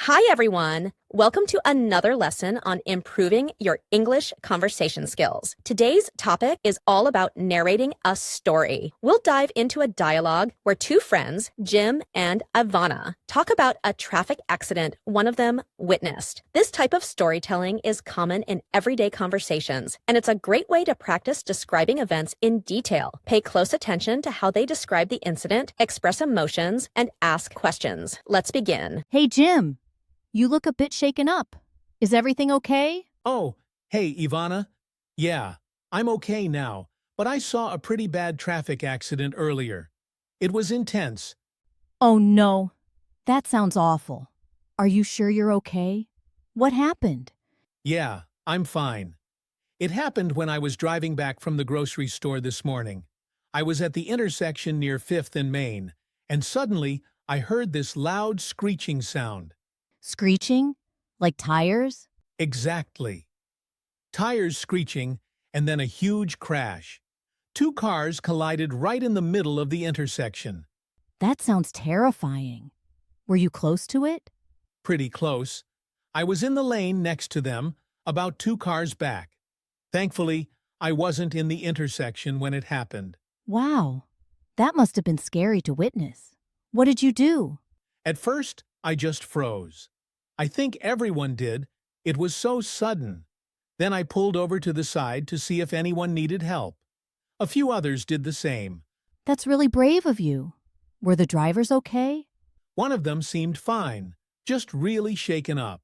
Hi, everyone. Welcome to another lesson on improving your English conversation skills. Today's topic is all about narrating a story. We'll dive into a dialogue where two friends, Jim and Ivana, talk about a traffic accident one of them witnessed. This type of storytelling is common in everyday conversations, and it's a great way to practice describing events in detail. Pay close attention to how they describe the incident, express emotions, and ask questions. Let's begin. Hey, Jim. You look a bit shaken up. Is everything okay? Oh, hey, Ivana. Yeah, I'm okay now, but I saw a pretty bad traffic accident earlier. It was intense. Oh, no. That sounds awful. Are you sure you're okay? What happened? Yeah, I'm fine. It happened when I was driving back from the grocery store this morning. I was at the intersection near 5th and Main, and suddenly I heard this loud screeching sound. Screeching? Like tires? Exactly. Tires screeching, and then a huge crash. Two cars collided right in the middle of the intersection. That sounds terrifying. Were you close to it? Pretty close. I was in the lane next to them, about 2 cars back. Thankfully, I wasn't in the intersection when it happened. Wow. That must have been scary to witness. What did you do? At first, I just froze. I think everyone did. It was so sudden. Then I pulled over to the side to see if anyone needed help. A few others did the same. That's really brave of you. Were the drivers okay? One of them seemed fine, just really shaken up.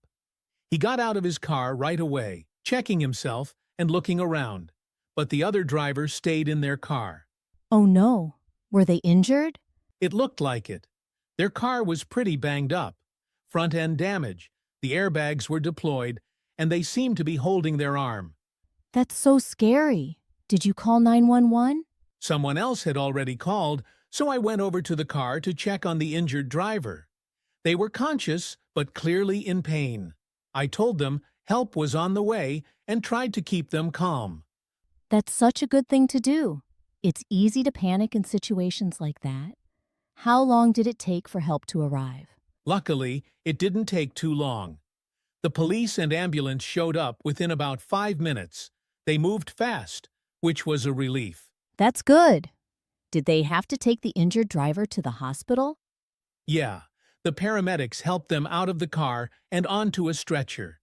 He got out of his car right away, checking himself and looking around. But the other drivers stayed in their car. Oh, no. Were they injured? It looked like it. Their car was pretty banged up. Front-end damage, the airbags were deployed, and they seemed to be holding their arm. That's so scary. Did you call 911? Someone else had already called, so I went over to the car to check on the injured driver. They were conscious, but clearly in pain. I told them help was on the way and tried to keep them calm. That's such a good thing to do. It's easy to panic in situations like that. How long did it take for help to arrive? Luckily, it didn't take too long. The police and ambulance showed up within about 5 minutes. They moved fast, which was a relief. That's good. Did they have to take the injured driver to the hospital? Yeah, the paramedics helped them out of the car and onto a stretcher.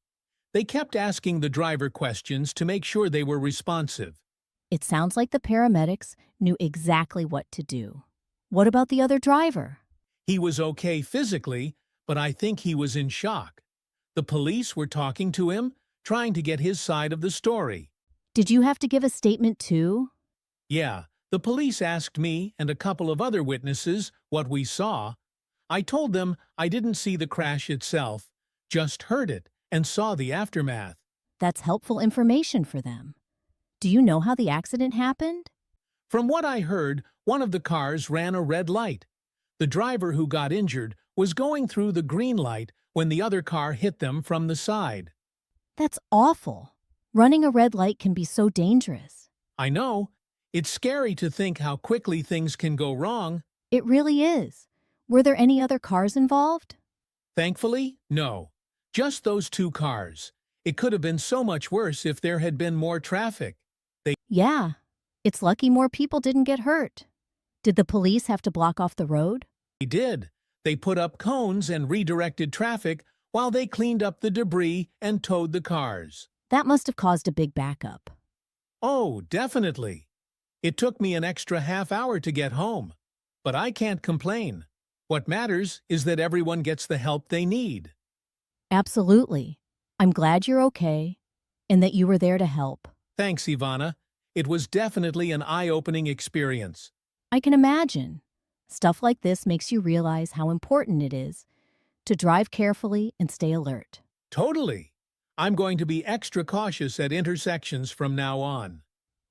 They kept asking the driver questions to make sure they were responsive. It sounds like the paramedics knew exactly what to do. What about the other driver? He was okay physically, but I think he was in shock. The police were talking to him, trying to get his side of the story. Did you have to give a statement too? Yeah, the police asked me and a couple of other witnesses what we saw. I told them I didn't see the crash itself, just heard it and saw the aftermath. That's helpful information for them. Do you know how the accident happened? From what I heard, one of the cars ran a red light. The driver who got injured was going through the green light when the other car hit them from the side. That's awful. Running a red light can be so dangerous. I know. It's scary to think how quickly things can go wrong. It really is. Were there any other cars involved? Thankfully, no. Just those 2 cars. It could have been so much worse if there had been more traffic. Yeah. It's lucky more people didn't get hurt. Did the police have to block off the road? They did. They put up cones and redirected traffic while they cleaned up the debris and towed the cars. That must have caused a big backup. Oh, definitely. It took me an extra half hour to get home. But I can't complain. What matters is that everyone gets the help they need. Absolutely. I'm glad you're okay and that you were there to help. Thanks, Ivana. It was definitely an eye-opening experience. I can imagine. Stuff like this makes you realize how important it is to drive carefully and stay alert. Totally. I'm going to be extra cautious at intersections from now on.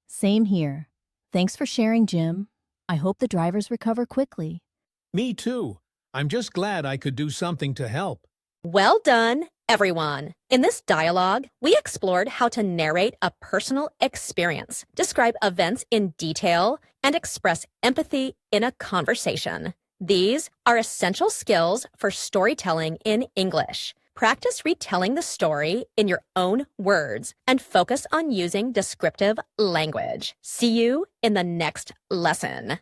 Same here. Thanks for sharing, Jim. I hope the drivers recover quickly. Me too. I'm just glad I could do something to help. Well done, everyone. In this dialogue, we explored how to narrate a personal experience, describe events in detail, and express empathy in a conversation. These are essential skills for storytelling in English. Practice retelling the story in your own words and focus on using descriptive language. See you in the next lesson.